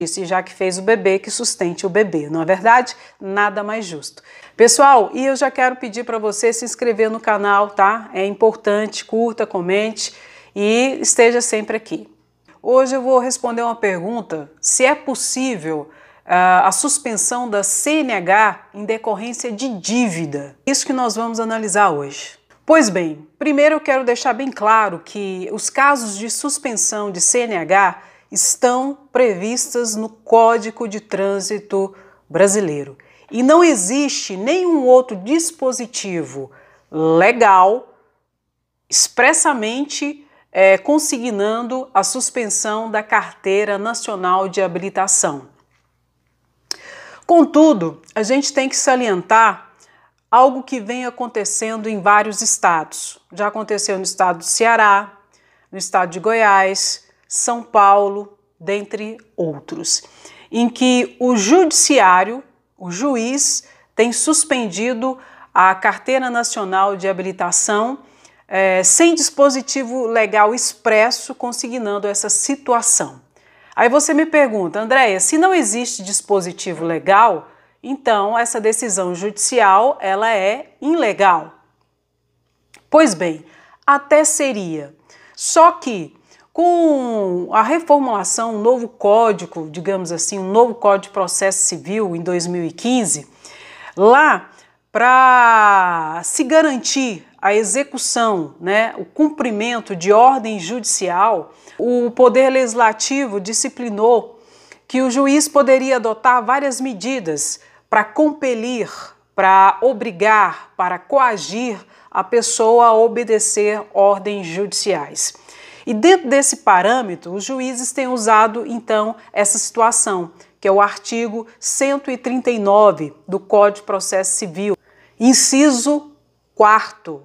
E já que fez o bebê, que sustente o bebê, não é verdade? Nada mais justo. Pessoal, e eu já quero pedir para você se inscrever no canal, tá? É importante, curta, comente e esteja sempre aqui. Hoje eu vou responder uma pergunta, se é possível a suspensão da CNH em decorrência de dívida. Isso que nós vamos analisar hoje. Pois bem, primeiro eu quero deixar bem claro que os casos de suspensão de CNH estão previstas no Código de Trânsito Brasileiro. E não existe nenhum outro dispositivo legal expressamente consignando a suspensão da Carteira Nacional de Habilitação. Contudo, a gente tem que salientar algo que vem acontecendo em vários estados. Já aconteceu no estado do Ceará, no estado de Goiás, São Paulo, dentre outros, em que o judiciário, o juiz, tem suspendido a Carteira Nacional de Habilitação sem dispositivo legal expresso consignando essa situação. Aí você me pergunta, Andréia, se não existe dispositivo legal, então essa decisão judicial ela é ilegal. Pois bem, até seria. Só que com a reformulação, um novo código, digamos assim, um novo Código de Processo Civil em 2015, lá para se garantir a execução, o cumprimento de ordem judicial, o Poder Legislativo disciplinou que o juiz poderia adotar várias medidas para compelir, para obrigar, para coagir a pessoa a obedecer ordens judiciais. E dentro desse parâmetro, os juízes têm usado, então, essa situação, que é o artigo 139 do Código de Processo Civil, inciso 4º.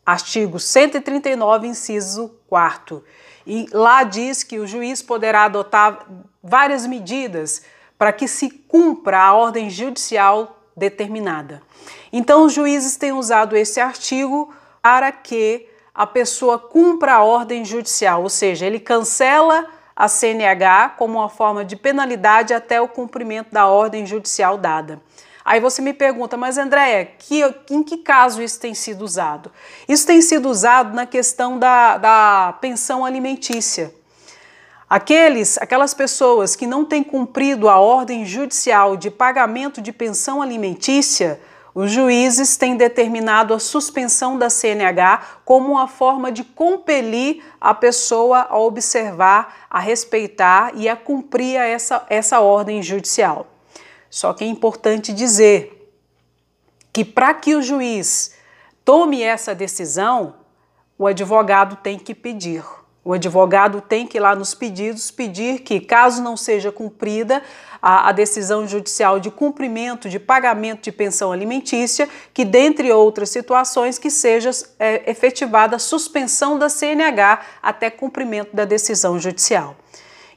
Artigo 139, inciso 4º. E lá diz que o juiz poderá adotar várias medidas para que se cumpra a ordem judicial determinada. Então, os juízes têm usado esse artigo para que a pessoa cumpra a ordem judicial, ou seja, ele cancela a CNH como uma forma de penalidade até o cumprimento da ordem judicial dada. Aí você me pergunta, mas Andréia, em que caso isso tem sido usado? Isso tem sido usado na questão da pensão alimentícia. Aquelas pessoas que não têm cumprido a ordem judicial de pagamento de pensão alimentícia, os juízes têm determinado a suspensão da CNH como uma forma de compelir a pessoa a observar, a respeitar e a cumprir essa ordem judicial. Só que é importante dizer que para que o juiz tome essa decisão, o advogado tem que pedir. O advogado tem que ir lá nos pedidos pedir que, caso não seja cumprida a decisão judicial de cumprimento de pagamento de pensão alimentícia, que, dentre outras situações, que seja efetivada a suspensão da CNH até cumprimento da decisão judicial.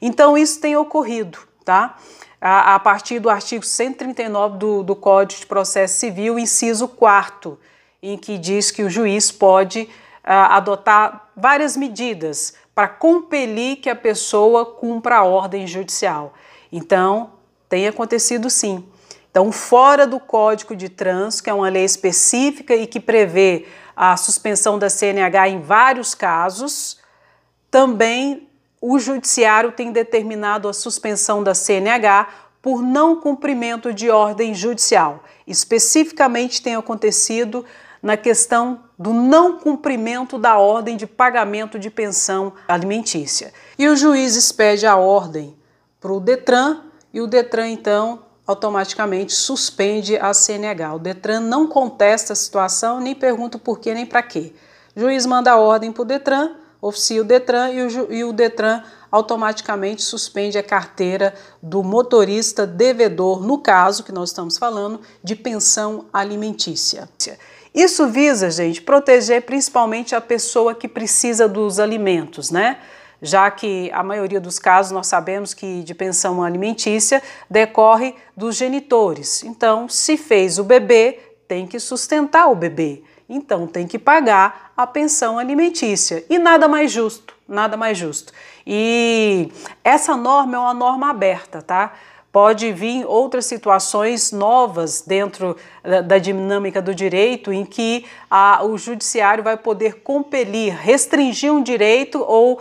Então, isso tem ocorrido, tá? A partir do artigo 139 do Código de Processo Civil, inciso 4º, em que diz que o juiz pode adotar várias medidas para compelir que a pessoa cumpra a ordem judicial. Então, tem acontecido sim. Então, fora do Código de Trânsito, que é uma lei específica e que prevê a suspensão da CNH em vários casos, também o judiciário tem determinado a suspensão da CNH por não cumprimento de ordem judicial. Especificamente tem acontecido na questão do não cumprimento da ordem de pagamento de pensão alimentícia. E o juiz expede a ordem para o Detran e o Detran, então, automaticamente suspende a CNH. O Detran não contesta a situação, nem pergunta por quê, nem para quê. O juiz manda a ordem para o Detran, oficia o Detran e o Detran automaticamente suspende a carteira do motorista devedor, no caso que nós estamos falando, de pensão alimentícia. Isso visa, gente, proteger principalmente a pessoa que precisa dos alimentos, né? Já que a maioria dos casos nós sabemos que de pensão alimentícia decorre dos genitores. Então, se fez o bebê, tem que sustentar o bebê. então tem que pagar a pensão alimentícia. E nada mais justo, nada mais justo. E essa norma é uma norma aberta, tá? Pode vir outras situações novas dentro da dinâmica do direito em que o judiciário vai poder compelir, restringir um direito ou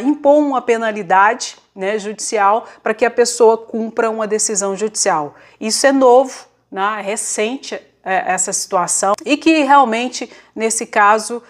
impor uma penalidade, né, judicial para que a pessoa cumpra uma decisão judicial. Isso é novo, né, é recente essa situação e que realmente, nesse caso,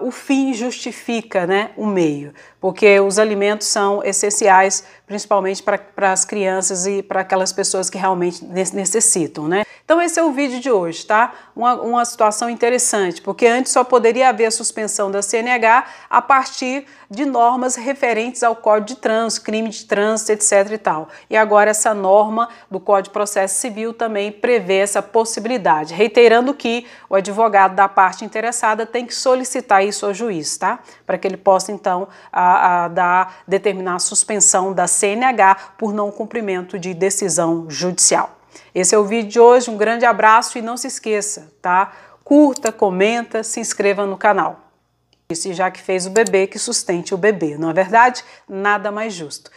o fim justifica, né, o meio, porque os alimentos são essenciais, principalmente para as crianças e para aquelas pessoas que realmente necessitam, né? Então esse é o vídeo de hoje, tá? Uma situação interessante, porque antes só poderia haver a suspensão da CNH a partir de normas referentes ao Código de Trânsito, crime de trânsito, etc e tal. E agora essa norma do Código de Processo Civil também prevê essa possibilidade, reiterando que o advogado da parte interessada tem que solicitar isso ao juiz, tá? Para que ele possa então determinar a suspensão da CNH por não cumprimento de decisão judicial. Esse é o vídeo de hoje, um grande abraço e não se esqueça, tá? Curta, comenta, se inscreva no canal. E já que fez o bebê, que sustente o bebê, não é verdade? Nada mais justo.